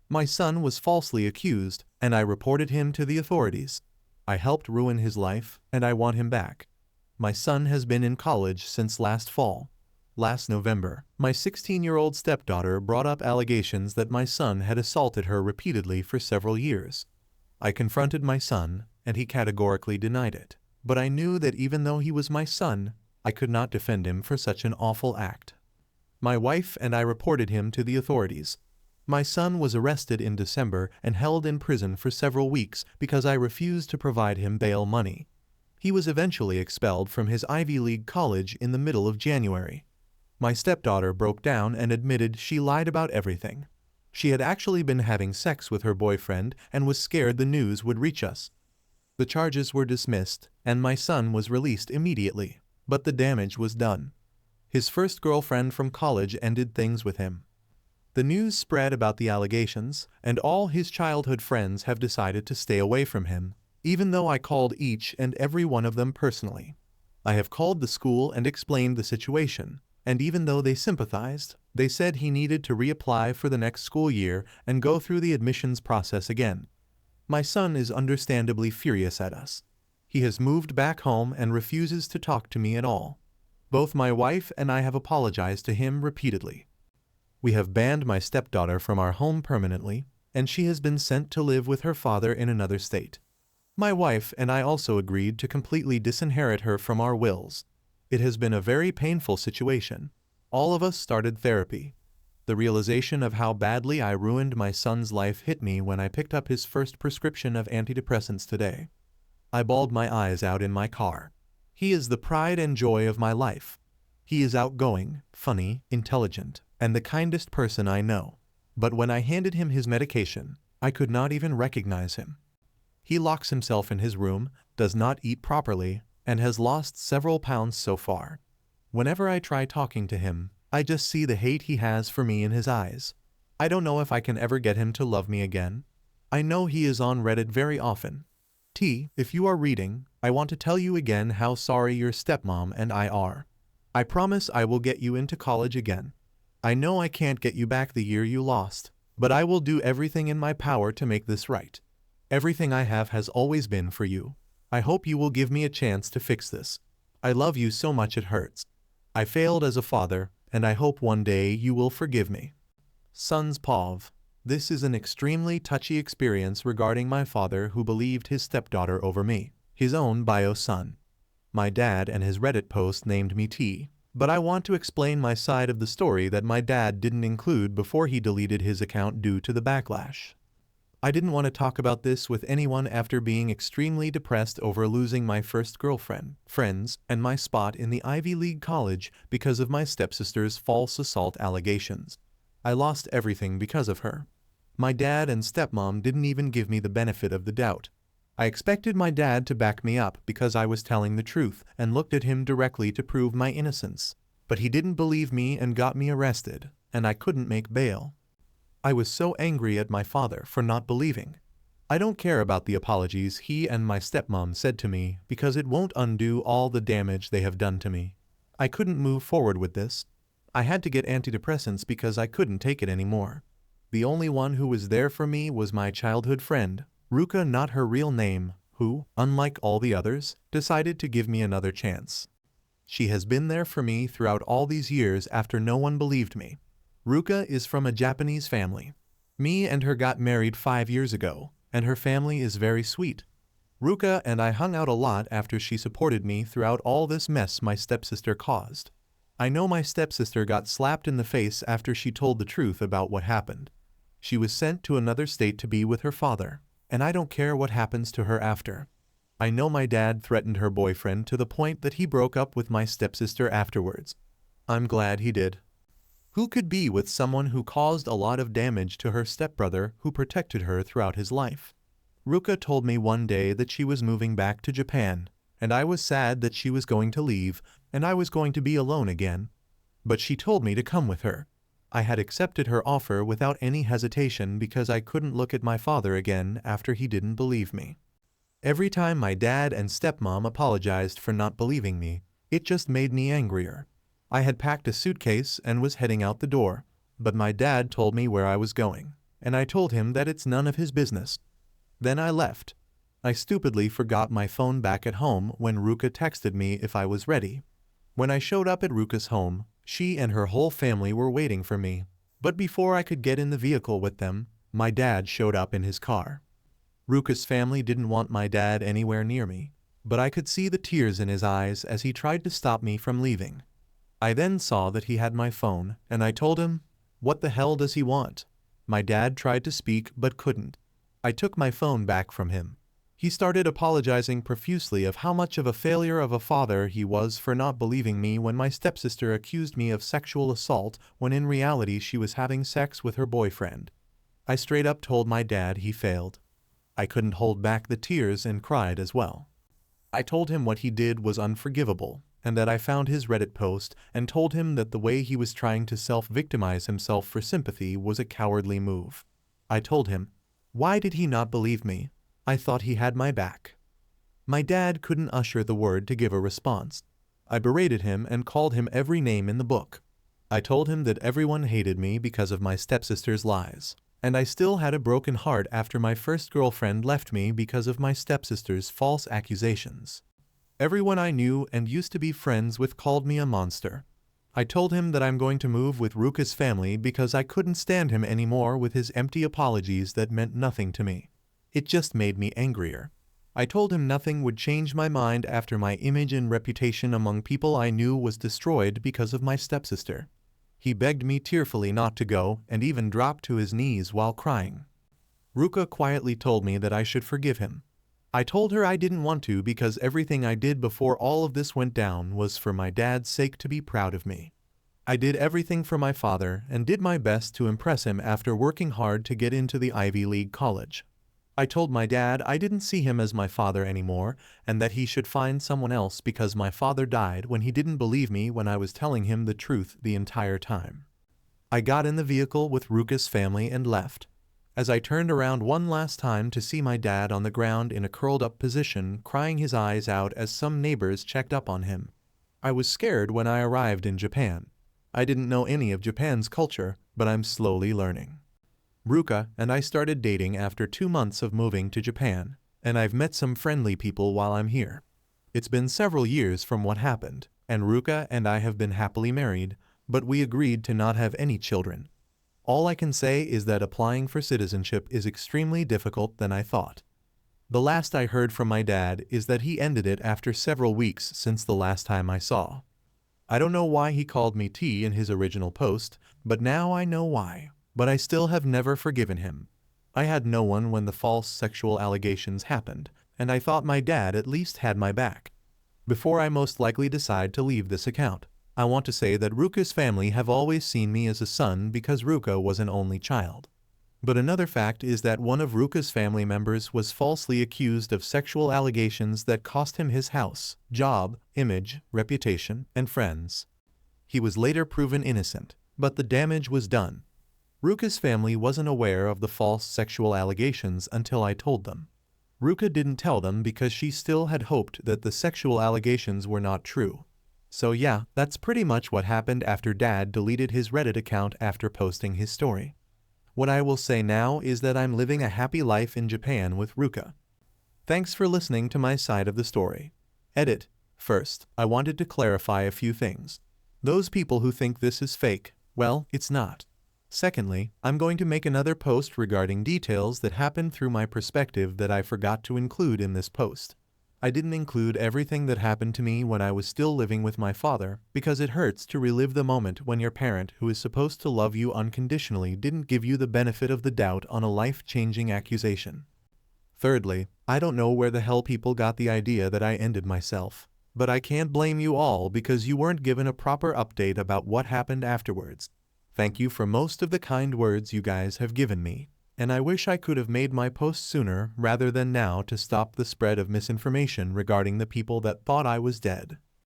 My son was falsely accused, and I reported him to the authorities. I helped ruin his life, and I want him back. My son has been in college since last fall. Last November, my 16-year-old stepdaughter brought up allegations that my son had assaulted her repeatedly for several years. I confronted my son, and he categorically denied it. But I knew that even though he was my son, I could not defend him for such an awful act. My wife and I reported him to the authorities. My son was arrested in December and held in prison for several weeks because I refused to provide him bail money. He was eventually expelled from his Ivy League college in the middle of January. My stepdaughter broke down and admitted she lied about everything. She had actually been having sex with her boyfriend and was scared the news would reach us. The charges were dismissed, and my son was released immediately, but the damage was done. His first girlfriend from college ended things with him. The news spread about the allegations, and all his childhood friends have decided to stay away from him, even though I called each and every one of them personally. I have called the school and explained the situation, and even though they sympathized, they said he needed to reapply for the next school year and go through the admissions process again. My son is understandably furious at us. He has moved back home and refuses to talk to me at all. Both my wife and I have apologized to him repeatedly. We have banned my stepdaughter from our home permanently, and she has been sent to live with her father in another state. My wife and I also agreed to completely disinherit her from our wills. It has been a very painful situation. All of us started therapy. The realization of how badly I ruined my son's life hit me when I picked up his first prescription of antidepressants today. I bawled my eyes out in my car. He is the pride and joy of my life. He is outgoing, funny, intelligent, and the kindest person I know. But when I handed him his medication, I could not even recognize him. He locks himself in his room, does not eat properly, and has lost several pounds so far. Whenever I try talking to him, I just see the hate he has for me in his eyes. I don't know if I can ever get him to love me again. I know he is on Reddit very often. T, if you are reading, I want to tell you again how sorry your stepmom and I are. I promise I will get you into college again. I know I can't get you back the year you lost, but I will do everything in my power to make this right. Everything I have has always been for you. I hope you will give me a chance to fix this. I love you so much it hurts. I failed as a father, and I hope one day you will forgive me. Sons Pov. This is an extremely touchy experience regarding my father who believed his stepdaughter over me, his own bio son. My dad and his Reddit post named me T, but I want to explain my side of the story that my dad didn't include before he deleted his account due to the backlash. I didn't want to talk about this with anyone after being extremely depressed over losing my first girlfriend, friends, and my spot in the Ivy League college because of my stepsister's false assault allegations. I lost everything because of her. My dad and stepmom didn't even give me the benefit of the doubt. I expected my dad to back me up because I was telling the truth and looked at him directly to prove my innocence. But he didn't believe me and got me arrested, and I couldn't make bail. I was so angry at my father for not believing. I don't care about the apologies he and my stepmom said to me because it won't undo all the damage they have done to me. I couldn't move forward with this. I had to get antidepressants because I couldn't take it anymore. The only one who was there for me was my childhood friend, Ruka, not her real name, who, unlike all the others, decided to give me another chance. She has been there for me throughout all these years after no one believed me. Ruka is from a Japanese family. Me and her got married 5 years ago, and her family is very sweet. Ruka and I hung out a lot after she supported me throughout all this mess my stepsister caused. I know my stepsister got slapped in the face after she told the truth about what happened. She was sent to another state to be with her father, and I don't care what happens to her after. I know my dad threatened her boyfriend to the point that he broke up with my stepsister afterwards. I'm glad he did. Who could be with someone who caused a lot of damage to her stepbrother who protected her throughout his life? Ruka told me one day that she was moving back to Japan, and I was sad that she was going to leave, and I was going to be alone again. But she told me to come with her. I had accepted her offer without any hesitation because I couldn't look at my father again after he didn't believe me. Every time my dad and stepmom apologized for not believing me, it just made me angrier. I had packed a suitcase and was heading out the door, but my dad told me where I was going. and I told him that it's none of his business. Then I left. I stupidly forgot my phone back at home when Ruka texted me if I was ready. When I showed up at Ruka's home, she and her whole family were waiting for me. But before I could get in the vehicle with them, my dad showed up in his car. Ruka's family didn't want my dad anywhere near me, but I could see the tears in his eyes as he tried to stop me from leaving. I then saw that he had my phone, and I told him, "What the hell does he want?" My dad tried to speak but couldn't. I took my phone back from him. He started apologizing profusely of how much of a failure of a father he was for not believing me when my stepsister accused me of sexual assault when in reality she was having sex with her boyfriend. I straight up told my dad he failed. I couldn't hold back the tears and cried as well. I told him what he did was unforgivable, and that I found his Reddit post and told him that the way he was trying to self-victimize himself for sympathy was a cowardly move. I told him, why did he not believe me? I thought he had my back. My dad couldn't utter the word to give a response. I berated him and called him every name in the book. I told him that everyone hated me because of my stepsister's lies, and I still had a broken heart after my first girlfriend left me because of my stepsister's false accusations. Everyone I knew and used to be friends with called me a monster. I told him that I'm going to move with Ruka's family because I couldn't stand him anymore with his empty apologies that meant nothing to me. It just made me angrier. I told him nothing would change my mind after my image and reputation among people I knew was destroyed because of my stepsister. He begged me tearfully not to go and even dropped to his knees while crying. Ruka quietly told me that I should forgive him. I told her I didn't want to because everything I did before all of this went down was for my dad's sake to be proud of me. I did everything for my father and did my best to impress him after working hard to get into the Ivy League college. I told my dad I didn't see him as my father anymore and that he should find someone else because my father died when he didn't believe me when I was telling him the truth the entire time. I got in the vehicle with Ruka's family and left. As I turned around one last time to see my dad on the ground in a curled-up position, crying his eyes out as some neighbors checked up on him. I was scared when I arrived in Japan. I didn't know any of Japan's culture, but I'm slowly learning. Ruka and I started dating after 2 months of moving to Japan, and I've met some friendly people while I'm here. It's been several years from what happened, and Ruka and I have been happily married, but we agreed to not have any children. All I can say is that applying for citizenship is extremely difficult than I thought. The last I heard from my dad is that he ended it after several weeks since the last time I saw. I don't know why he called me T in his original post, but now I know why. But I still have never forgiven him. I had no one when the false sexual allegations happened, and I thought my dad at least had my back. Before I most likely decide to leave this account, I want to say that Ruka's family have always seen me as a son because Ruka was an only child. But another fact is that one of Ruka's family members was falsely accused of sexual allegations that cost him his house, job, image, reputation, and friends. He was later proven innocent, but the damage was done. Ruka's family wasn't aware of the false sexual allegations until I told them. Ruka didn't tell them because she still had hoped that the sexual allegations were not true. So yeah, that's pretty much what happened after Dad deleted his Reddit account after posting his story. What I will say now is that I'm living a happy life in Japan with Ruka. Thanks for listening to my side of the story. Edit. First, I wanted to clarify a few things. Those people who think this is fake, well, it's not. Secondly, I'm going to make another post regarding details that happened through my perspective that I forgot to include in this post. I didn't include everything that happened to me when I was still living with my father because it hurts to relive the moment when your parent who is supposed to love you unconditionally didn't give you the benefit of the doubt on a life-changing accusation. Thirdly, I don't know where the hell people got the idea that I ended myself, but I can't blame you all because you weren't given a proper update about what happened afterwards. Thank you for most of the kind words you guys have given me, and I wish I could have made my post sooner rather than now to stop the spread of misinformation regarding the people that thought I was dead.